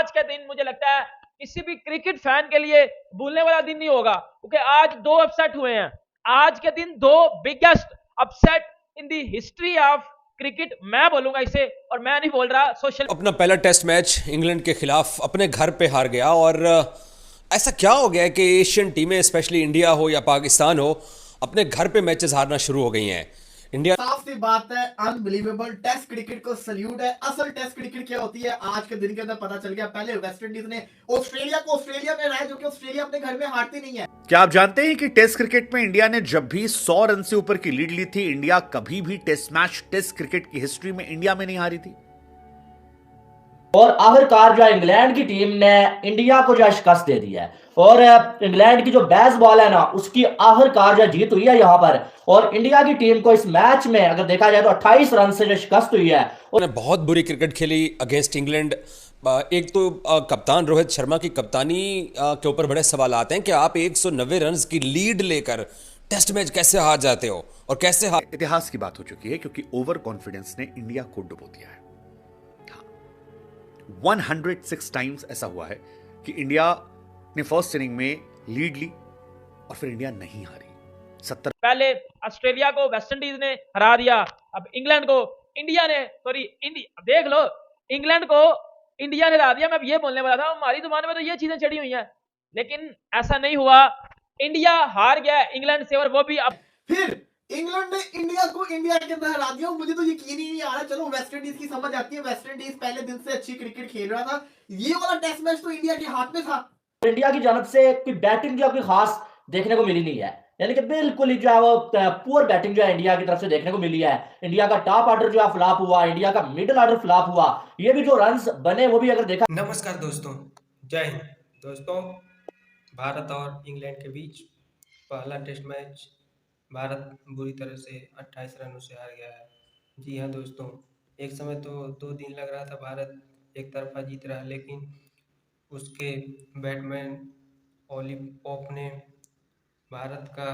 आज का दिन मुझे लगता है किसी भी क्रिकेट फैन के लिए भूलने वाला दिन नहीं होगा, क्योंकि आज दो अपसेट हुए हैं। आज के दिन दो biggest upset in the history of cricket मैं बोलूंगा इसे, और मैं नहीं बोल रहा सोशल। अपना पहला टेस्ट मैच इंग्लैंड के खिलाफ अपने घर पे हार गया। और ऐसा क्या हो गया कि एशियन टीमें, स्पेशली इंडिया हो या पाकिस्तान हो, अपने घर पे मैचेस हारना शुरू हो गई हैं। इंडिया साफ सी बात है, अनबिलीवेबल। टेस्ट क्रिकेट को सल्यूट है। असल टेस्ट क्रिकेट क्या होती है आज के दिन के अंदर पता चल गया। पहले वेस्ट इंडीज ने ऑस्ट्रेलिया को ऑस्ट्रेलिया में हराया, जो कि ऑस्ट्रेलिया अपने घर में हारती नहीं है। क्या आप जानते हैं कि टेस्ट क्रिकेट में इंडिया ने जब भी 100 रन से ऊपर की लीड ली थी, इंडिया कभी भी टेस्ट मैच टेस्ट क्रिकेट की हिस्ट्री में इंडिया में नहीं हारी थी। और आखिरकार जो इंग्लैंड की टीम ने इंडिया को जो शिकस्त दे दी है, और इंग्लैंड की जो बेस बॉल है ना, उसकी आखिरकार जो जीत हुई है यहाँ पर। और इंडिया की टीम को इस मैच में अगर देखा जाए तो 28 रन से जो शिकस्त हुई है। उन्होंने बहुत बुरी क्रिकेट खेली अगेंस्ट इंग्लैंड। एक तो कप्तान रोहित शर्मा की कप्तानी के ऊपर बड़े सवाल आते हैं कि आप 190 रन की लीड लेकर टेस्ट मैच कैसे हार जाते हो, और कैसे हार। इतिहास की बात हो चुकी है, क्योंकि ओवर कॉन्फिडेंस ने इंडिया को डुबो दिया है। 106 टाइम्स ऐसा हुआ है कि इंडिया ने फर्स्ट इनिंग में लीड ली और फिर इंडिया नहीं हारी। 70 पहले ऑस्ट्रेलिया को वेस्ट इंडीज ने हरा दिया, अब इंग्लैंड को इंडिया ने, सॉरी देख लो, इंग्लैंड को इंडिया ने हरा दिया। मैं ये बोलने वाला था हमारी जुबान में तो ये चीजें चढ़ी हुई हैं, लेकिन ऐसा नहीं हुआ। इंडिया हार गया इंग्लैंड से, और वो भी अब फिर इंग्लैंड ने इंडिया को इंडिया के अंदर हरा दिया। मुझे तो यकीन ही नहीं आ रहा। चलो वेस्ट इंडीज की समझ आती है, वेस्ट इंडीज पहले दिन से अच्छी क्रिकेट खेल रहा था। ये वाला टेस्ट मैच तो इंडिया के हाथ में था। इंडिया की जानब से कोई बैटिंग जो कोई खास देखने को मिली नहीं है, यानी कि बिल्कुल ही जो है वो पुअर बैटिंग जो है इंडिया की तरफ से देखने को मिली है। इंडिया का टॉप ऑर्डर जो है फ्लॉप हुआ, इंडिया का मिडिल ऑर्डर फ्लॉप हुआ। ये भी जो रन्स बने वो भी अगर देखा। नमस्कार दोस्तों, जय हिंद। दोस्तों, भारत और इंग्लैंड के बीच पहला टेस्ट मैच भारत बुरी तरह से 28 रनों से हार गया है। जी हाँ दोस्तों, एक समय तो 2 दिन लग रहा था भारत एक तरफा जीत रहा है, लेकिन उसके बैट्समैन ओली पोप ने भारत का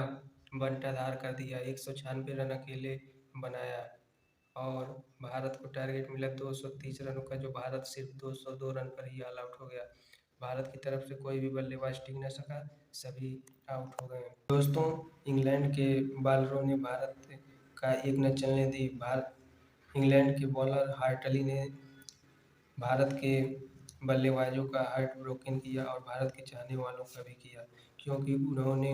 बंटाधार कर दिया। 196 रन अकेले बनाया और भारत को टारगेट मिला 230 रनों का, जो भारत सिर्फ 202 रन पर ही ऑल आउट हो गया। भारत की तरफ से कोई भी बल्लेबाज टिक न सका, सभी आउट हो गए। दोस्तों, इंग्लैंड के बॉलरों ने भारत का एक न चलने दी। इंग्लैंड के बॉलर हार्टली ने भारत के बल्लेबाजों का हार्ट ब्रोकन किया और भारत के चाहने वालों का भी किया, क्योंकि उन्होंने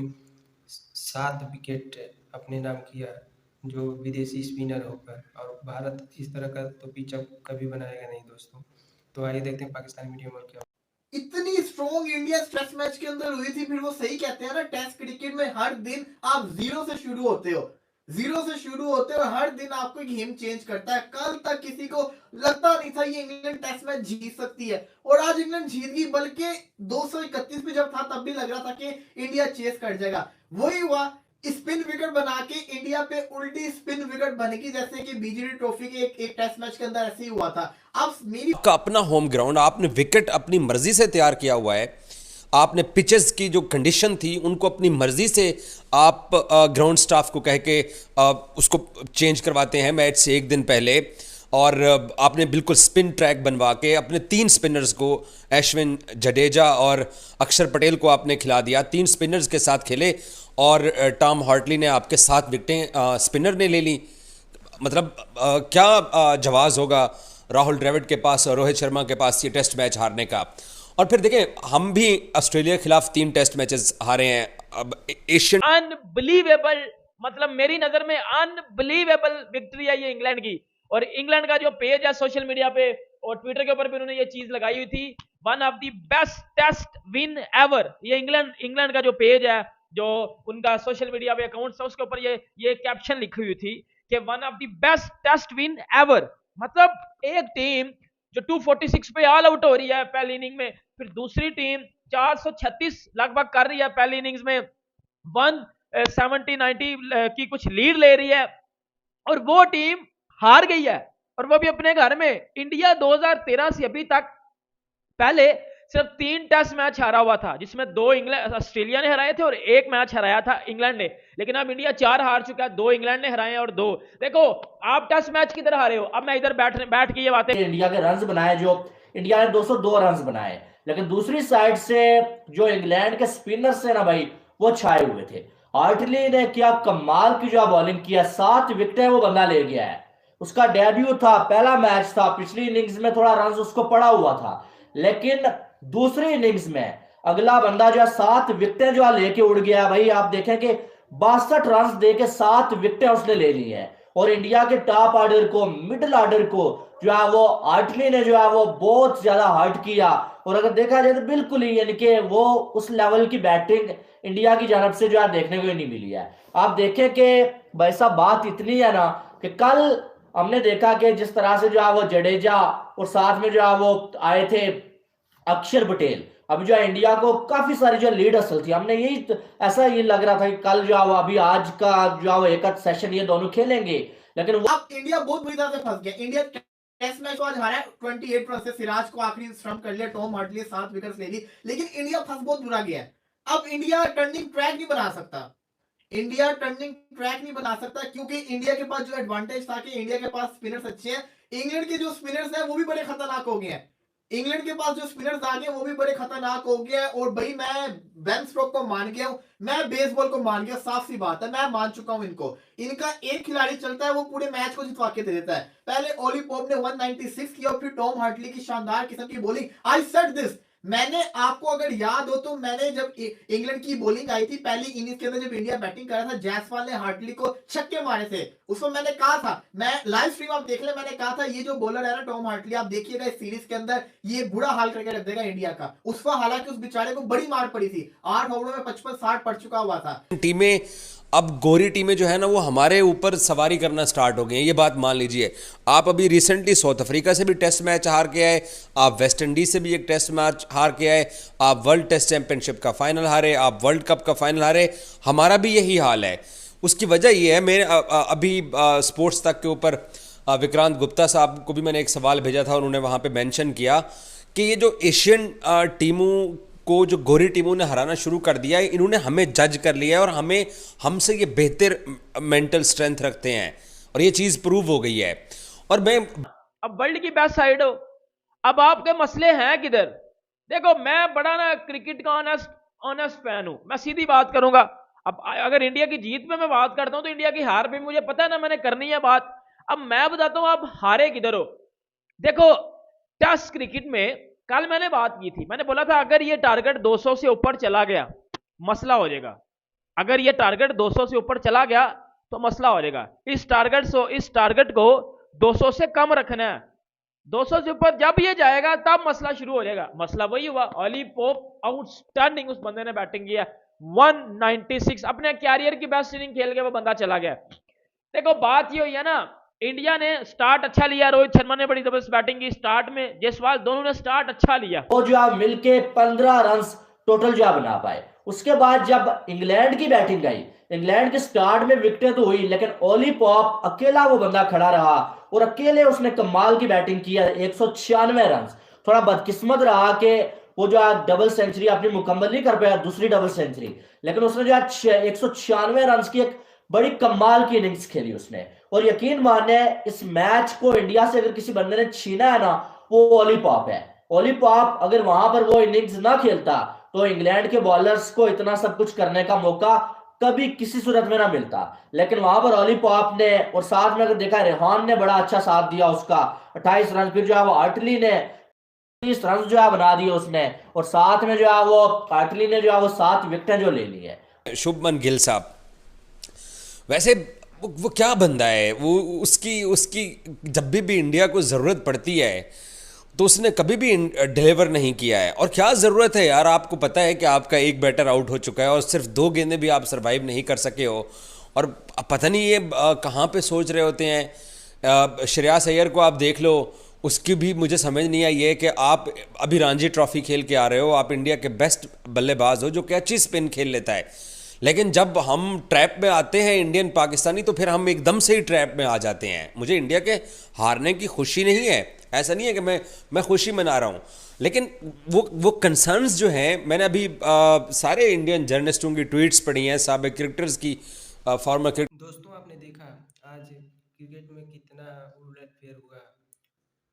7 विकेट अपने नाम किया, जो विदेशी स्पिनर होकर। और भारत इस तरह का तो पिचअप कभी बनाएगा नहीं दोस्तों। तो आइए देखते हैं पाकिस्तानी मीडिया में क्या। इतनी स्ट्रॉन्ग इंडिया टेस्ट मैच के अंदर हुई थी। फिर वो सही कहते हैं ना, टेस्ट क्रिकेट में हर दिन आप जीरो से शुरू होते हो, और हर दिन आपको गेम चेंज करता है। कल तक किसी को लगता नहीं था ये इंग्लैंड टेस्ट मैच जीत सकती है, और आज इंग्लैंड जीत गई। बल्कि 231 पे जब था तब भी लग रहा था कि इंडिया चेस कर जाएगा। वही हुआ, स्पिन विकेट बना के इंडिया पे उल्टी स्पिन विकेट बनेगी, जैसे कि बीजीडी ट्रॉफी के एक टेस्ट मैच के अंदर ऐसे ही हुआ था। अब मेरी आपका अपना होम ग्राउंड, आपने विकेट अपनी मर्जी से तैयार किया हुआ है। आपने पिचेस की जो कंडीशन थी उनको अपनी मर्जी से आप ग्राउंड स्टाफ को कह के उसको चेंज करवाते हैं मैच से एक दिन पहले। और आपने बिल्कुल स्पिन ट्रैक बनवा के अपने 3 स्पिनर्स को, अश्विन, जडेजा और अक्षर पटेल को आपने खिला दिया। 3 स्पिनर्स के साथ खेले और टॉम हार्टली ने आपके 7 विकेटें स्पिनर ने ले ली। मतलब क्या जवाब होगा राहुल द्रविड़ के पास और रोहित शर्मा के पास ये टेस्ट मैच हारने का। और फिर देखें, हम भी ऑस्ट्रेलिया के खिलाफ 3 टेस्ट मैचेस हारे हैं। अब एशियन अनबिलीवेबल, मतलब मेरी नजर में अनबिलीवेबल विक्ट्री है ये इंग्लैंड की। और इंग्लैंड का जो पेज है सोशल मीडिया पे और ट्विटर के ऊपर भी उन्होंने ये चीज लगाई हुई थी, one of the best test win ever. ये इंग्लैंड का जो पेज है, जो उनका सोशल मीडिया पे अकाउंट है, उसके ऊपर ये कैप्शन लिखी हुई थी कि one of the best test win ever. मतलब एक टीम जो 246 पे ऑल आउट हो रही है पहली इनिंग में, फिर दूसरी टीम 436 लगभग कर रही है पहली इनिंग्स में, 170-90 की कुछ लीड ले रही है, और वो टीम हार गई है, और वो भी अपने घर में। इंडिया 2013 से अभी तक पहले सिर्फ 3 टेस्ट मैच हारा हुआ था, जिसमें 2 ऑस्ट्रेलिया ने हराए थे और 1 मैच हराया था इंग्लैंड ने। लेकिन अब इंडिया 4 हार चुका है, 2 इंग्लैंड ने हराए और 2। देखो, आप टेस्ट मैच किधर हारे हो, अब मैं इधर बैठ के ये बातें। इंडिया के रन्स बनाए जो इंडिया ने 202 रन बनाए। लेकिन दूसरी साइड से जो इंग्लैंड के स्पिनर्स है ना भाई, वो छाए हुए थे। हार्टली ने क्या कमाल की जो बॉलिंग किया, 7 विकेटें वो बंदा ले गया है। उसका डेब्यू था, पहला मैच था, पिछली इनिंग्स में थोड़ा रन उसको पड़ा हुआ था, लेकिन दूसरी इनिंग्स में अगला बंदा जो है 7 विकेटें जो है लेके उड़ गया भाई। आप देखें कि 62 रन दे के 7 विकेटें उसने ले ली है। और इंडिया के टॉप ऑर्डर को, मिडिल ऑर्डर को जो है वो हार्टली ने जो है वो बहुत ज्यादा हर्ट किया। और अगर देखा जाए तो बिल्कुल ही यानी कि वो उस लेवल की बैटिंग इंडिया की जानब से जो है देखने को ही नहीं मिली है। आप देखें कि भाई साहब बात इतनी है ना कि कल हमने देखा कि जिस तरह से जो है वो जडेजा और साथ में जो है वो आए थे अक्षर पटेल, अभी जो है इंडिया को काफी सारी जो लीड हासिल थी। हमने यही ऐसा ये लग रहा था कि कल जो है वो अभी आज का जो है वो एक सेशन ये दोनों खेलेंगे, लेकिन अब इंडिया बहुत बुरी तरह से फंस गया। इंडिया टेस्ट मैच को आज हारा 28 रन से, सिराज को आखिरी स्टंप कर लिया, टॉम हार्टली 7 विकेट्स ले ली, लेकिन इंडिया फंस बहुत बुरा गया है। अब इंडिया टर्निंग ट्रैक नहीं बना सकता, इंडिया टर्निंग ट्रैक नहीं बना सकता, क्योंकि इंडिया के पास जो एडवांटेज था कि इंडिया के पास स्पिनर्स अच्छे हैं। इंग्लैंड के जो स्पिनर्स हैं वो भी बड़े खतरनाक हो गए हैं, इंग्लैंड के पास जो स्पिनर्स आ गए वो भी बड़े खतरनाक हो गए हैं। और भाई मैं बेन स्टोक्स को मान गया हूं, मैं बेसबॉल को मान गया, साफ सी बात है, मैं मान चुका हूं इनको। इनका एक खिलाड़ी चलता है वो पूरे मैच को जितवा के दे देता है। पहले ओली पोप ने 196 किया और फिर टॉम हार्टली की शानदार किस्म की बॉलिंग। आई सेड दिस, मैंने आपको अगर याद हो तो मैंने जब इंग्लैंड की बॉलिंग आई थी पहली इनिंग्स के अंदर, जब इंडिया बैटिंग कर रहा था, जायसवाल ने हार्टली को छक्के मारे थे, उसमें मैंने कहा था, मैं लाइव स्ट्रीम आप देख ले, मैंने कहा था ये जो बॉलर है ना टॉम हार्टली, आप देखिएगा इस सीरीज के अंदर ये बुरा हाल करके रख देगा इंडिया का। उस पर हालांकि उस बेचारे को बड़ी मार पड़ी थी, 8 ओवरों में 55-60 पड़ चुका हुआ था। टीमें अब गोरी टीमें जो है ना वो हमारे ऊपर सवारी करना स्टार्ट हो गई हैं, ये बात मान लीजिए। आप अभी रिसेंटली साउथ अफ्रीका से भी टेस्ट मैच हार के आए, आप वेस्ट इंडीज से भी एक टेस्ट मैच हार के आए, आप वर्ल्ड टेस्ट चैंपियनशिप का फाइनल हारे, आप वर्ल्ड कप का फाइनल हारे, हमारा भी यही हाल है। उसकी वजह ये है, मेरे अभी स्पोर्ट्स तक के ऊपर विक्रांत गुप्ता साहब को भी मैंने एक सवाल भेजा था, उन्होंने वहाँ पे मेंशन किया कि ये जो एशियन टीमों को जो गोरी टीमों ने हराना शुरू कर दिया है, इन्होंने हमें जज कर लिया है और हमें हमसे ये बेहतर मेंटल स्ट्रेंथ रखते हैं और ये चीज़ प्रूव हो गई है। और मैं अब वर्ल्ड की बेस्ट साइड हो, अब आपके मसले हैं किधर? देखो मैं बड़ा ना क्रिकेट का ऑनेस्ट फैन हूं, मैं सीधी बात करूंगा। अब अगर इंडिया की जीत में मैं बात करता हूं तो इंडिया की हार पे मुझे पता है ना, मैंने करनी है बात। अब मैं बताता हूं आप हारे किधर हो। देखो टेस्ट क्रिकेट में कल मैंने बात की थी, मैंने बोला था अगर ये टारगेट 200 से ऊपर चला गया मसला हो जाएगा, अगर ये टारगेट 200 से ऊपर चला गया तो मसला हो जाएगा। इस टारगेट को 200 से कम रखना है, 200 से ऊपर जब ये जाएगा तब मसला शुरू हो जाएगा। मसला वही हुआ, ओली पोप आउटस्टैंडिंग उस बंदे ने बैटिंग किया, 196 अपने कैरियर की बेस्ट इनिंग खेल के वो बंदा चला गया। देखो बात ये हुई है ना, इंडिया ने स्टार्ट अच्छा लिया, रोहित शर्मा ने बड़ी जबरदस्त बैटिंग की स्टार्ट में, जयसवाल दोनों ने स्टार्ट अच्छा लिया, वो जो है मिलके 15 रन टोटल जो बना पाए। उसके बाद जब इंग्लैंड की बैटिंग आई, इंग्लैंड के स्टार्ट में विकेटें तो हुई, लेकिन ओली पॉप अकेला वो बंदा खड़ा रहा और अकेले उसने कमाल की बैटिंग किया, 196 रन। थोड़ा बदकिस्मत रहा कि वो जो है डबल सेंचुरी अपनी मुकम्मल नहीं कर पाया, दूसरी डबल सेंचुरी, लेकिन उसने जो है 196 रन की एक बड़ी कमाल की इनिंग्स खेली उसने। और यकीन माने इस मैच को इंडिया से अगर किसी बंदे ने छीना है ना, वो ओली पॉप है। ओली पॉप अगर वहां पर वो इनिंग्स ना खेलता तो इंग्लैंड के बॉलर्स को इतना सब कुछ करने का मौका कभी किसी सूरत में ना मिलता। लेकिन वहां पर ओली पॉप ने, और साथ में अगर देखा रेहान ने बड़ा अच्छा साथ दिया उसका, 28 रन, फिर जो है वो हार्टली ने 30 रन जो है बना दिए उसने, और साथ में जो है वो हार्टली ने जो है वो 7 विकेटें जो ले ली है। शुभमन गिल साहब वैसे वो क्या बंदा है, वो उसकी जब भी इंडिया को ज़रूरत पड़ती है तो उसने कभी भी डिलीवर नहीं किया है। और क्या ज़रूरत है यार, आपको पता है कि आपका एक बैटर आउट हो चुका है और सिर्फ 2 गेंदें भी आप सरवाइव नहीं कर सके हो, और पता नहीं ये कहाँ पे सोच रहे होते हैं। श्रेयस अय्यर को आप देख लो, उसकी भी मुझे समझ नहीं आई है कि आप अभी रणजी ट्रॉफी खेल के आ रहे हो, आप इंडिया के बेस्ट बल्लेबाज हो जो कि अच्छी स्पिन खेल लेता है, लेकिन जब हम ट्रैप में आते हैं इंडियन पाकिस्तानी तो फिर हम एकदम से ही ट्रैप में आ जाते हैं। मुझे इंडिया के हारने की खुशी नहीं है, ऐसा नहीं है कि मैं खुशी मना रहा हूँ, लेकिन वो कंसर्न्स जो हैं, मैंने अभी सारे इंडियन जर्नलिस्टों की ट्वीट्स पढ़ी हैं, साबिक क्रिकेटर्स की, फॉर्मर क्रिकेट। दोस्तों आपने देखा आज क्रिकेट में कितना उलटफेर हुआ।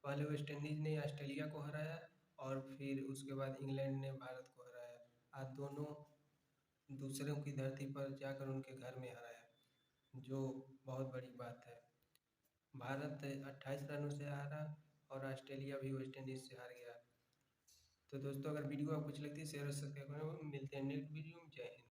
पहले वेस्ट इंडीज़ ने ऑस्ट्रेलिया को हराया और फिर उसके बाद इंग्लैंड ने भारत को हराया। आज दोनों दूसरों की धरती पर जाकर उनके घर में हराया, जो बहुत बड़ी बात है। भारत 28 रनों से हारा और ऑस्ट्रेलिया भी वेस्ट इंडीज़ से हार गया। तो दोस्तों, अगर वीडियो आपको अच्छी लगती है शेयर और सब्सक्राइब करें। मिलते हैं नेक्स्ट वीडियो में। जय हिंद।